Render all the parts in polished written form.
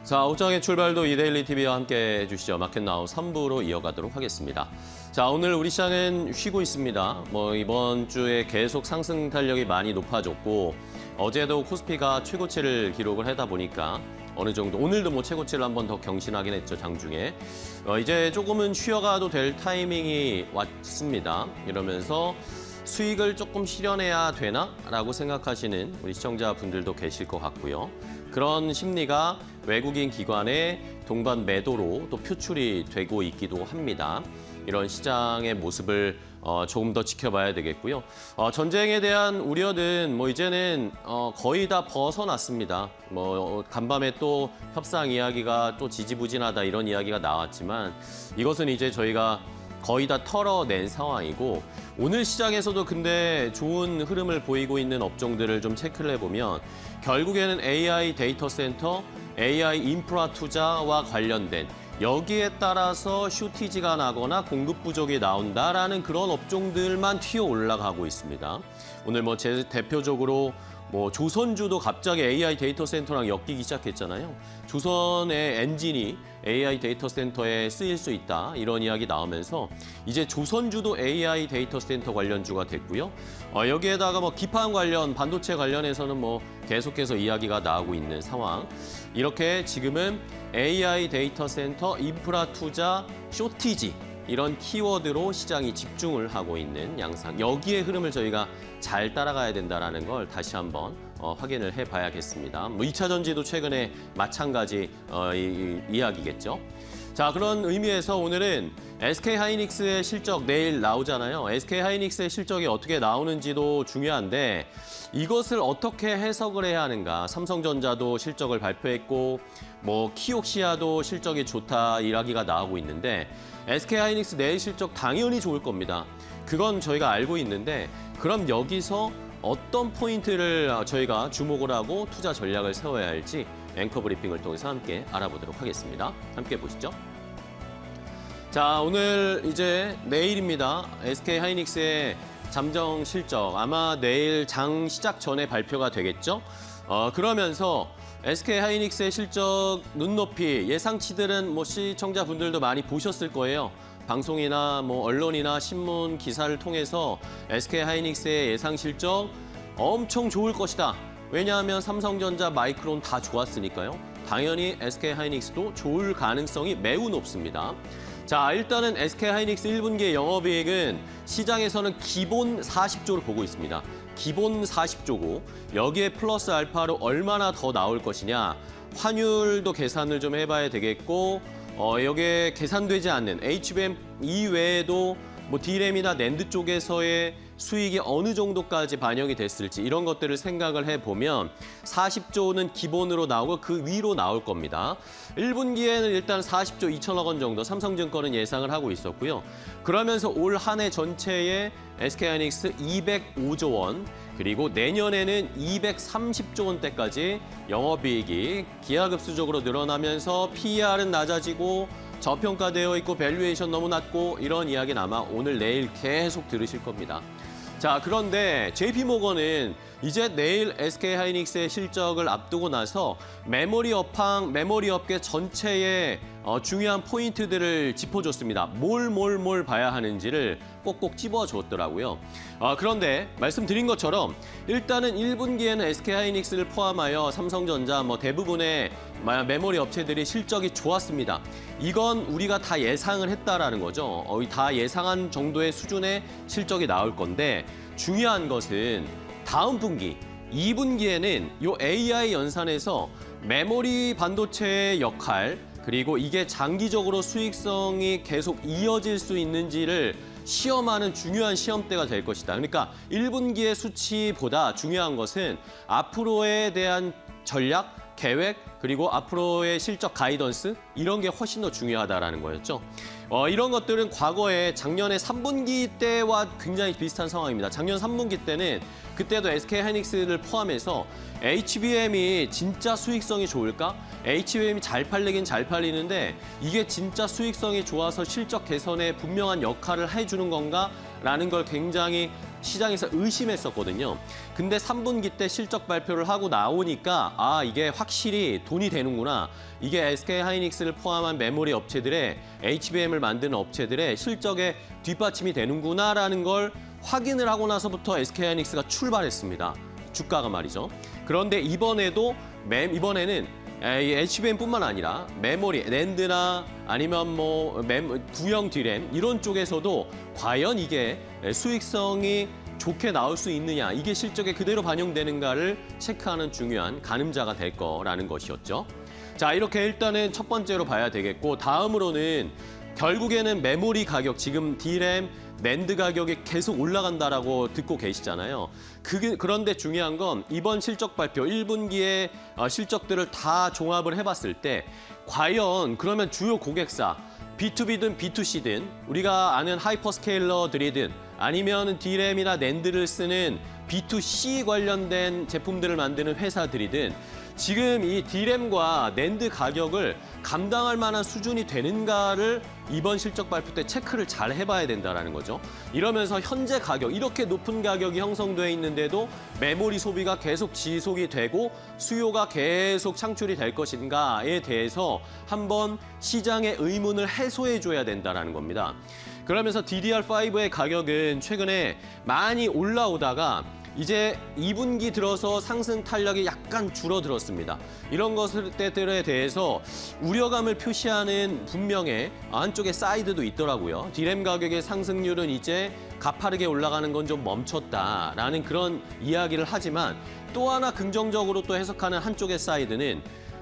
자, 옷장의 출발도 이데일리 TV와 함께 해주시죠. 마켓나우 3부로 이어가도록 하겠습니다. 자, 오늘 우리 시장은 쉬고 있습니다. 이번 주에 계속 상승 탄력이 많이 높아졌고 어제도 코스피가 최고치를 기록을 하다 보니까 어느 정도 오늘도 최고치를 한 번 더 경신하긴 했죠, 장중에. 이제 조금은 쉬어가도 될 타이밍이 왔습니다. 이러면서 수익을 조금 실현해야 되나? 라고 생각하시는 우리 시청자분들도 계실 것 같고요. 그런 심리가 외국인 기관의 동반 매도로 또 표출이 되고 있기도 합니다. 이런 시장의 모습을 조금 더 지켜봐야 되겠고요. 전쟁에 대한 우려는 이제는 거의 다 벗어났습니다. 간밤에 또 협상 이야기가 또 지지부진하다 이런 이야기가 나왔지만 이것은 이제 저희가 거의 다 털어낸 상황이고 오늘 시장에서도 근데 좋은 흐름을 보이고 있는 업종들을 좀 체크를 해보면 결국에는 AI 데이터 센터, AI 인프라 투자와 관련된 여기에 따라서 쇼티지가 나거나 공급 부족이 나온다라는 그런 업종들만 튀어 올라가고 있습니다. 오늘 제 대표적으로 조선주도 갑자기 AI 데이터 센터랑 엮이기 시작했잖아요. 조선의 엔진이 AI 데이터 센터에 쓰일 수 있다 이런 이야기 나오면서 이제 조선주도 AI 데이터 센터 관련주가 됐고요. 여기에다가 기판 관련 반도체 관련해서는 계속해서 이야기가 나오고 있는 상황. 이렇게 지금은 AI 데이터 센터 인프라 투자 쇼티지 이런 키워드로 시장이 집중을 하고 있는 양상. 여기에 흐름을 저희가 잘 따라가야 된다는 걸 다시 한번 확인을 해봐야겠습니다. 2차 전지도 최근에 마찬가지 이야기겠죠. 자, 그런 의미에서 오늘은 SK하이닉스의 실적 내일 나오잖아요. SK하이닉스의 실적이 어떻게 나오는지도 중요한데 이것을 어떻게 해석을 해야 하는가. 삼성전자도 실적을 발표했고 키옥시아도 실적이 좋다 이야기가 나오고 있는데 SK하이닉스 내일 실적 당연히 좋을 겁니다. 그건 저희가 알고 있는데 그럼 여기서 어떤 포인트를 저희가 주목을 하고 투자 전략을 세워야 할지 앵커 브리핑을 통해서 함께 알아보도록 하겠습니다. 함께 보시죠. 자, 오늘 이제 내일입니다. SK하이닉스의 잠정 실적 아마 내일 장 시작 전에 발표가 되겠죠. 그러면서 SK하이닉스의 실적 눈높이 예상치들은 시청자분들도 많이 보셨을 거예요. 방송이나 언론이나 신문 기사를 통해서 SK하이닉스의 예상 실적 엄청 좋을 것이다. 왜냐하면 삼성전자, 마이크론 다 좋았으니까요. 당연히 SK하이닉스도 좋을 가능성이 매우 높습니다. 자, 일단은 SK하이닉스 1분기의 영업이익은 시장에서는 기본 40조를 보고 있습니다. 기본 40조고 여기에 플러스 알파로 얼마나 더 나올 것이냐. 환율도 계산을 좀 해봐야 되겠고 여기에 계산되지 않는 HBM 이외에도 D램이나 낸드 쪽에서의 수익이 어느 정도까지 반영이 됐을지 이런 것들을 생각을 해보면 40조는 기본으로 나오고 그 위로 나올 겁니다. 1분기에는 일단 40조 2천억 원 정도 삼성증권은 예상을 하고 있었고요. 그러면서 올 한 해 전체에 SK하이닉스 205조 원 그리고 내년에는 230조 원대까지 영업이익이 기하급수적으로 늘어나면서 PER은 낮아지고 저평가되어 있고 밸류에이션 너무 낮고 이런 이야기는 아마 오늘 내일 계속 들으실 겁니다. 자, 그런데 JP모건은 이제 내일 SK하이닉스의 실적을 앞두고 나서 메모리 업계 전체의 중요한 포인트들을 짚어줬습니다. 뭘 봐야 하는지를 꼭꼭 찝어줬더라고요. 그런데 말씀드린 것처럼 일단은 1분기에는 SK하이닉스를 포함하여 삼성전자 대부분의 메모리 업체들이 실적이 좋았습니다. 이건 우리가 다 예상을 했다라는 거죠. 다 예상한 정도의 수준의 실적이 나올 건데 중요한 것은 다음 분기 2분기에는 이 AI 연산에서 메모리 반도체의 역할 그리고 이게 장기적으로 수익성이 계속 이어질 수 있는지를 시험하는 중요한 시험대가 될 것이다. 그러니까 1분기의 수치보다 중요한 것은 앞으로에 대한 전략, 계획, 그리고 앞으로의 실적 가이던스 이런 게 훨씬 더 중요하다라는 거였죠. 이런 것들은 과거에 작년에 3분기 때와 굉장히 비슷한 상황입니다. 작년 3분기 때는 그때도 SK하이닉스를 포함해서 HBM이 진짜 수익성이 좋을까? HBM이 잘 팔리긴 잘 팔리는데 이게 진짜 수익성이 좋아서 실적 개선에 분명한 역할을 해주는 건가? 라는 걸 굉장히 시장에서 의심했었거든요. 근데 3분기 때 실적 발표를 하고 나오니까 아, 이게 확실히 돈이 되는구나. 이게 SK 하이닉스를 포함한 메모리 업체들의 HBM을 만드는 업체들의 실적에 뒷받침이 되는구나라는 걸 확인을 하고 나서부터 SK 하이닉스가 출발했습니다. 주가가 말이죠. 그런데 이번에는 HBM뿐만 아니라 메모리, 낸드나 아니면 뭐 구형 D램 이런 쪽에서도 과연 이게 수익성이 좋게 나올 수 있느냐, 이게 실적에 그대로 반영되는가를 체크하는 중요한 가늠자가 될 거라는 것이었죠. 자, 이렇게 일단은 첫 번째로 봐야 되겠고, 다음으로는 결국에는 메모리 가격, 지금 D램, 낸드 가격이 계속 올라간다라고 듣고 계시잖아요. 그런데 중요한 건 이번 실적 발표 1분기의 실적들을 다 종합을 해봤을 때 과연 그러면 주요 고객사, B2B든 B2C든 우리가 아는 하이퍼스케일러들이든 아니면 D램이나 낸드를 쓰는 B2C 관련된 제품들을 만드는 회사들이든 지금 이 D램과 낸드 가격을 감당할 만한 수준이 되는가를 이번 실적 발표 때 체크를 잘 해봐야 된다는 거죠. 이러면서 현재 가격, 이렇게 높은 가격이 형성돼 있는데도 메모리 소비가 계속 지속이 되고 수요가 계속 창출이 될 것인가에 대해서 한번 시장의 의문을 해소해줘야 된다는 겁니다. 그러면서 DDR5의 가격은 최근에 많이 올라오다가 이제 2분기 들어서 상승 탄력이 약간 줄어들었습니다. 이런 것들에 대해서 우려감을 표시하는 분명의 안쪽에 사이드도 있더라고요. D램 가격의 상승률은 이제 가파르게 올라가는 건 좀 멈췄다라는 그런 이야기를 하지만 또 하나 긍정적으로 또 해석하는 한쪽의 사이드는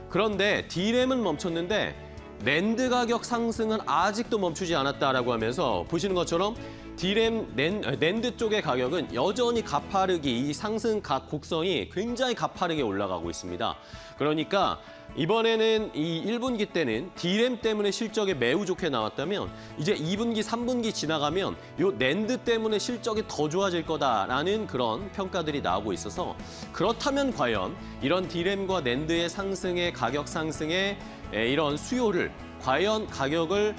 그런데 D램은 멈췄는데 낸드 가격 상승은 아직도 멈추지 않았다라고 하면서 보시는 것처럼 D램, 낸드 쪽의 가격은 여전히 가파르게 이 상승 곡선이 굉장히 가파르게 올라가고 있습니다. 그러니까 이번에는 이 1분기 때는 D램 때문에 실적이 매우 좋게 나왔다면 이제 2분기, 3분기 지나가면 요 낸드 때문에 실적이 더 좋아질 거다라는 그런 평가들이 나오고 있어서 그렇다면 과연 이런 D램과 낸드의 상승의 가격 상승의 이런 수요를 과연 가격을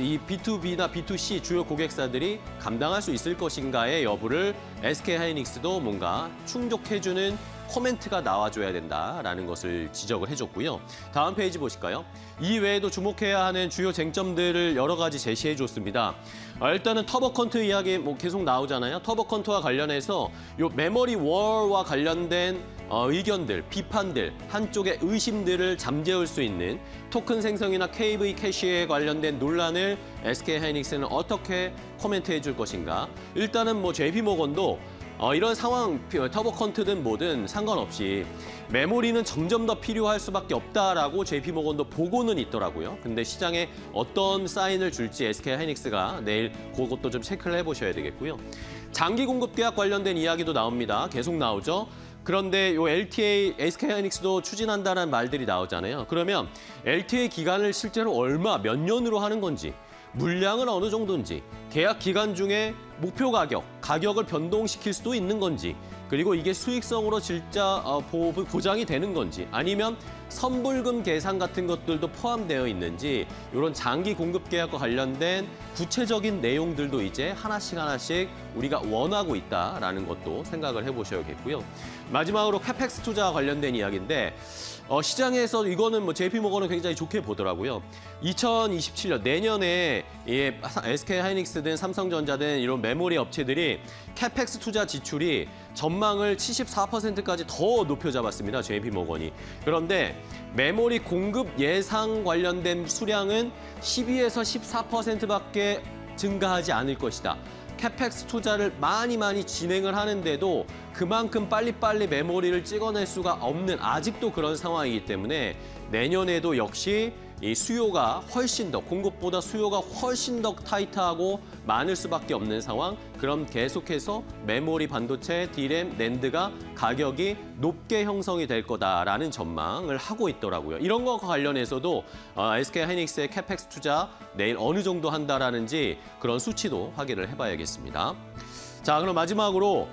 이 B2B나 B2C 주요 고객사들이 감당할 수 있을 것인가의 여부를 SK 하이닉스도 뭔가 충족해주는 코멘트가 나와줘야 된다라는 것을 지적을 해줬고요. 다음 페이지 보실까요? 이 외에도 주목해야 하는 주요 쟁점들을 여러 가지 제시해줬습니다. 일단은 터보컨트 이야기 계속 나오잖아요. 터보컨트와 관련해서 요 메모리 월과 관련된 의견들, 비판들, 한쪽의 의심들을 잠재울 수 있는 토큰 생성이나 KV 캐시에 관련된 논란을 SK 하이닉스는 어떻게 코멘트해 줄 것인가. 일단은 JP모건도 이런 상황, 터보컨트든 뭐든 상관없이 메모리는 점점 더 필요할 수밖에 없다라고 JP모건도 보고는 있더라고요. 근데 시장에 어떤 사인을 줄지 SK 하이닉스가 내일 그것도 좀 체크를 해보셔야 되겠고요. 장기 공급 계약 관련된 이야기도 나옵니다. 계속 나오죠. 그런데 요 LTA, SK 하이닉스도 추진한다는 말들이 나오잖아요. 그러면 LTA 기간을 실제로 몇 년으로 하는 건지, 물량은 어느 정도인지, 계약 기간 중에 목표 가격을 변동시킬 수도 있는 건지, 그리고 이게 수익성으로 진짜 보장이 되는 건지, 아니면 선불금 계산 같은 것들도 포함되어 있는지, 이런 장기 공급 계약과 관련된 구체적인 내용들도 이제 하나씩 우리가 원하고 있다라는 것도 생각을 해보셔야겠고요. 마지막으로 캐펙스 투자와 관련된 이야기인데 시장에서 이거는 JP모건은 굉장히 좋게 보더라고요. 2027년 내년에 SK 하이닉스든 삼성전자든 이런 메모리 업체들이 캐펙스 투자 지출이 전망을 74%까지 더 높여 잡았습니다. JP모건이. 그런데 메모리 공급 예상 관련된 수량은 12에서 14%밖에 증가하지 않을 것이다. 캐펙스 투자를 많이 진행을 하는데도 그만큼 빨리빨리 메모리를 찍어낼 수가 없는 아직도 그런 상황이기 때문에 내년에도 역시 이 수요가 훨씬 더, 공급보다 수요가 훨씬 더 타이트하고 많을 수밖에 없는 상황. 그럼 계속해서 메모리 반도체, D램, 낸드가 가격이 높게 형성이 될 거다라는 전망을 하고 있더라고요. 이런 것과 관련해서도 SK 하이닉스의 캐펙스 투자 내일 어느 정도 한다라는지 그런 수치도 확인을 해봐야겠습니다. 자, 그럼 마지막으로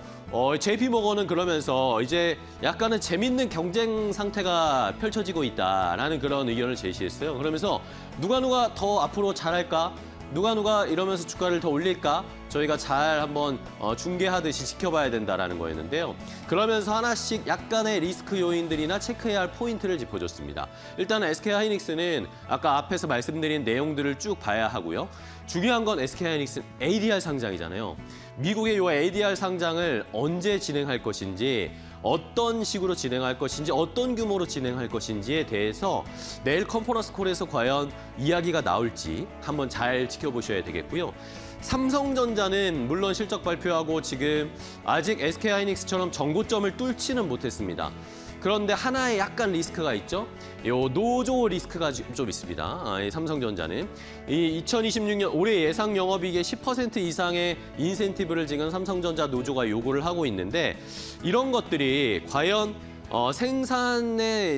JP모건은 그러면서 이제 약간은 재밌는 경쟁 상태가 펼쳐지고 있다라는 그런 의견을 제시했어요. 그러면서 누가 더 앞으로 잘할까? 누가 이러면서 주가를 더 올릴까? 저희가 잘 한번 중계하듯이 지켜봐야 된다라는 거였는데요. 그러면서 하나씩 약간의 리스크 요인들이나 체크해야 할 포인트를 짚어줬습니다. 일단 SK하이닉스는 아까 앞에서 말씀드린 내용들을 쭉 봐야 하고요. 중요한 건 SK하이닉스 ADR 상장이잖아요. 미국의 이 ADR 상장을 언제 진행할 것인지, 어떤 식으로 진행할 것인지, 어떤 규모로 진행할 것인지에 대해서 내일 컨퍼런스 콜에서 과연 이야기가 나올지 한번 잘 지켜보셔야 되겠고요. 삼성전자는 물론 실적 발표하고 지금 아직 SK하이닉스처럼 정고점을 뚫지는 못했습니다. 그런데 하나의 약간 리스크가 있죠. 요 노조 리스크가 좀 있습니다. 이 삼성전자는 이 2026년 올해 예상 영업이익의 10% 이상의 인센티브를 지금 삼성전자 노조가 요구를 하고 있는데, 이런 것들이 과연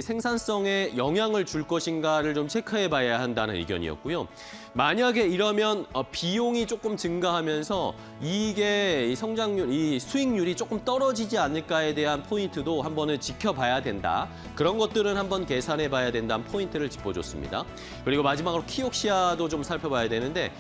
생산성에 영향을 줄 것인가를 좀 체크해 봐야 한다는 의견이었고요. 만약에 이러면 비용이 조금 증가하면서 이게 이 성장률, 이 수익률이 조금 떨어지지 않을까에 대한 포인트도 한번은 지켜봐야 된다. 그런 것들은 한번 계산해 봐야 된다는 포인트를 짚어줬습니다. 그리고 마지막으로 키옥시아도 좀 살펴봐야 되는데,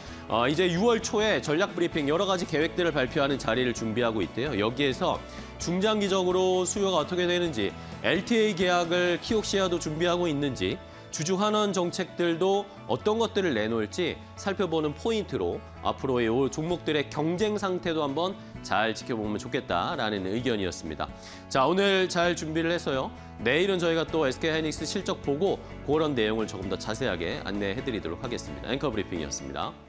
이제 6월 초에 전략 브리핑 여러 가지 계획들을 발표하는 자리를 준비하고 있대요. 여기에서 중장기적으로 수요가 어떻게 되는지, LTA 계약을 키옥시아도 준비하고 있는지, 주주 환원 정책들도 어떤 것들을 내놓을지 살펴보는 포인트로 앞으로의 이 종목들의 경쟁 상태도 한번 잘 지켜보면 좋겠다라는 의견이었습니다. 자, 오늘 잘 준비를 해서요. 내일은 저희가 또 SK하이닉스 실적 보고 그런 내용을 조금 더 자세하게 안내해드리도록 하겠습니다. 앵커 브리핑이었습니다.